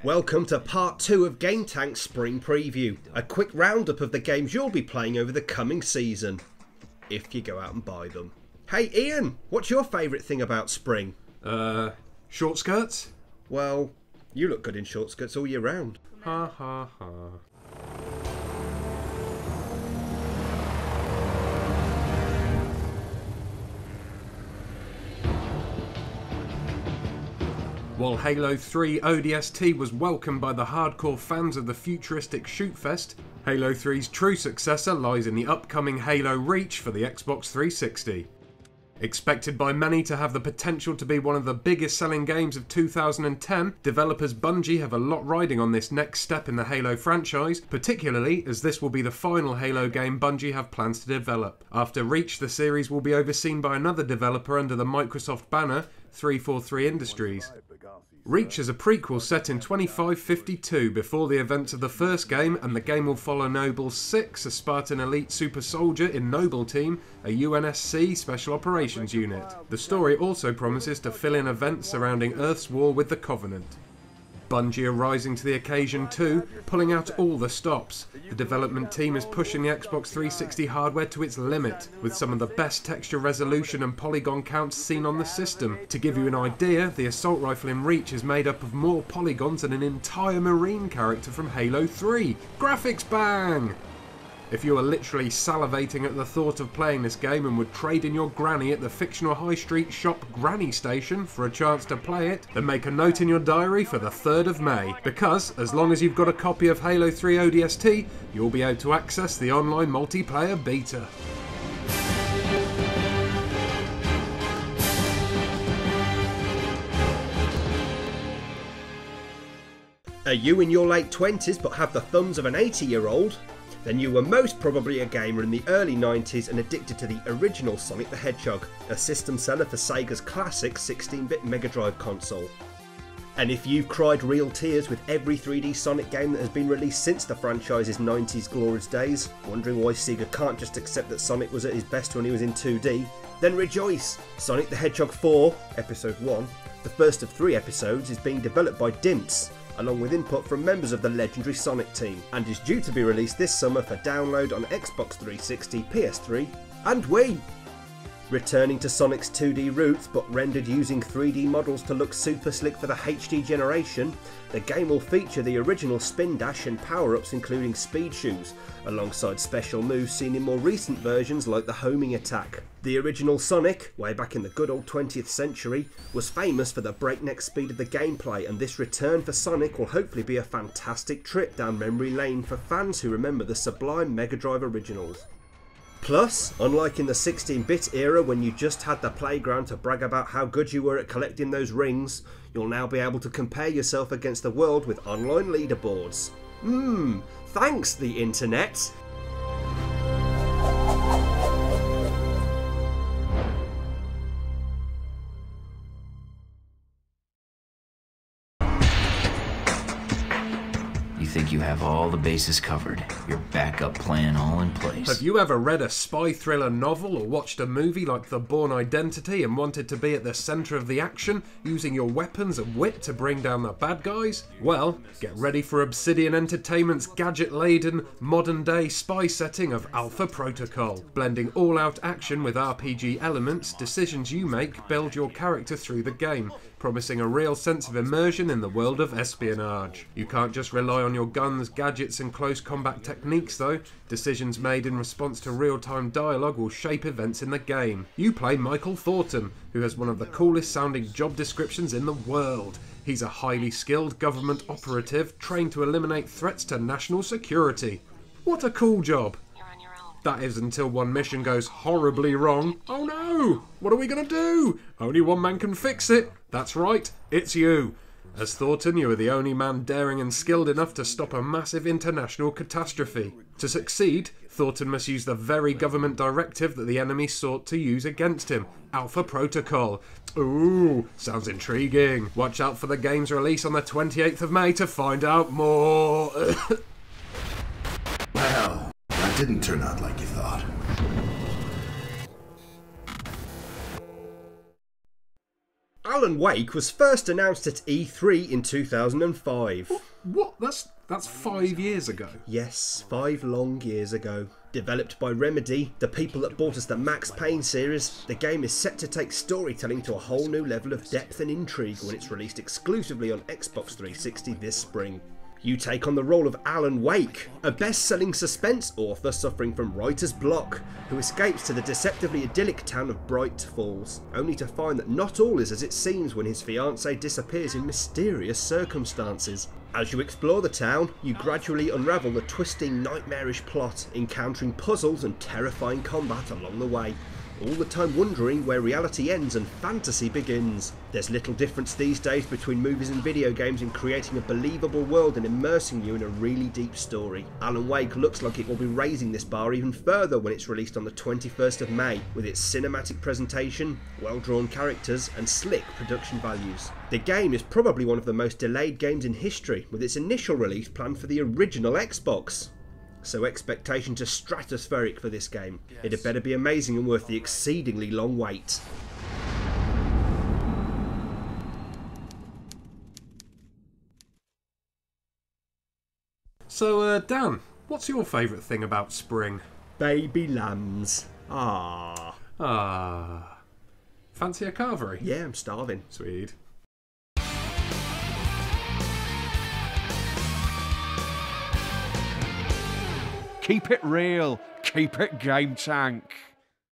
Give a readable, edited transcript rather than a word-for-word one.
Welcome to part 2 of GameTank's Spring Preview, a quick roundup of the games you'll be playing over the coming season, if you go out and buy them. Hey Ian, what's your favourite thing about spring? Short skirts? Well, you look good in short skirts all year round. Ha ha ha. While Halo 3 ODST was welcomed by the hardcore fans of the futuristic shootfest, Halo 3's true successor lies in the upcoming Halo Reach for the Xbox 360. Expected by many to have the potential to be one of the biggest selling games of 2010, developers Bungie have a lot riding on this next step in the Halo franchise, particularly as this will be the final Halo game Bungie have plans to develop. After Reach, the series will be overseen by another developer under the Microsoft banner, 343 Industries. Reach is a prequel set in 2552 before the events of the first game, and the game will follow Noble 6, a Spartan elite super soldier in Noble Team, a UNSC Special Operations unit. The story also promises to fill in events surrounding Earth's war with the Covenant. Bungie are rising to the occasion too, pulling out all the stops. The development team is pushing the Xbox 360 hardware to its limit, with some of the best texture resolution and polygon counts seen on the system. To give you an idea, the assault rifle in Reach is made up of more polygons than an entire Marine character from Halo 3. Graphics bang! If you are literally salivating at the thought of playing this game and would trade in your granny at the fictional high street shop Granny Station for a chance to play it, then make a note in your diary for the 3rd of May, because as long as you've got a copy of Halo 3 ODST, you'll be able to access the online multiplayer beta. Are you in your late 20s but have the thumbs of an 80-year-old? Then you were most probably a gamer in the early 90s and addicted to the original Sonic the Hedgehog, a system seller for Sega's classic 16-bit Mega Drive console. And if you've cried real tears with every 3D Sonic game that has been released since the franchise's 90s glorious days, wondering why Sega can't just accept that Sonic was at his best when he was in 2D, then rejoice! Sonic the Hedgehog 4, Episode 1, the first of 3 episodes, is being developed by Dimps, along with input from members of the legendary Sonic team, and is due to be released this summer for download on Xbox 360, PS3 and Wii. Returning to Sonic's 2D roots but rendered using 3D models to look super slick for the HD generation, the game will feature the original spin dash and power-ups including speed shoes, alongside special moves seen in more recent versions like the homing attack. The original Sonic, way back in the good old 20th century, was famous for the breakneck speed of the gameplay, and this return for Sonic will hopefully be a fantastic trip down memory lane for fans who remember the sublime Mega Drive originals. Plus, unlike in the 16-bit era when you just had the playground to brag about how good you were at collecting those rings, you'll now be able to compare yourself against the world with online leaderboards. Thanks the internet! Think you have all the bases covered, your backup plan all in place. Have you ever read a spy thriller novel or watched a movie like The Bourne Identity and wanted to be at the centre of the action, using your weapons and wit to bring down the bad guys? Well, get ready for Obsidian Entertainment's gadget-laden, modern-day spy setting of Alpha Protocol. Blending all-out action with RPG elements, decisions you make build your character through the game, promising a real sense of immersion in the world of espionage. You can't just rely on your guns, gadgets and close combat techniques though. Decisions made in response to real-time dialogue will shape events in the game. You play Michael Thornton, who has one of the coolest sounding job descriptions in the world. He's a highly skilled government operative trained to eliminate threats to national security. What a cool job! That is until one mission goes horribly wrong. Oh no! What are we gonna do? Only one man can fix it. That's right, it's you. As Thornton, you are the only man daring and skilled enough to stop a massive international catastrophe. To succeed, Thornton must use the very government directive that the enemy sought to use against him, Alpha Protocol. Ooh, sounds intriguing. Watch out for the game's release on the 28th of May to find out more. Well, that didn't turn out like you thought. Alan Wake was first announced at E3 in 2005. What? That's 5 years ago. Yes, 5 long years ago. Developed by Remedy, the people that bought us the Max Payne series, the game is set to take storytelling to a whole new level of depth and intrigue when it's released exclusively on Xbox 360 this spring. You take on the role of Alan Wake, a best-selling suspense author suffering from writer's block, who escapes to the deceptively idyllic town of Bright Falls, only to find that not all is as it seems when his fiancée disappears in mysterious circumstances. As you explore the town, you gradually unravel the twisting, nightmarish plot, encountering puzzles and terrifying combat along the way, all the time wondering where reality ends and fantasy begins. There's little difference these days between movies and video games in creating a believable world and immersing you in a really deep story. Alan Wake looks like it will be raising this bar even further when it's released on the 21st of May, with its cinematic presentation, well-drawn characters and slick production values. The game is probably one of the most delayed games in history, with its initial release planned for the original Xbox. So expectations are stratospheric for this game. It had better be amazing and worth the exceedingly long wait. So, Dan, what's your favourite thing about spring? Baby lambs. Ah. Fancy a carvery? Yeah, I'm starving. Sweet. Keep it real. Keep it GameTank.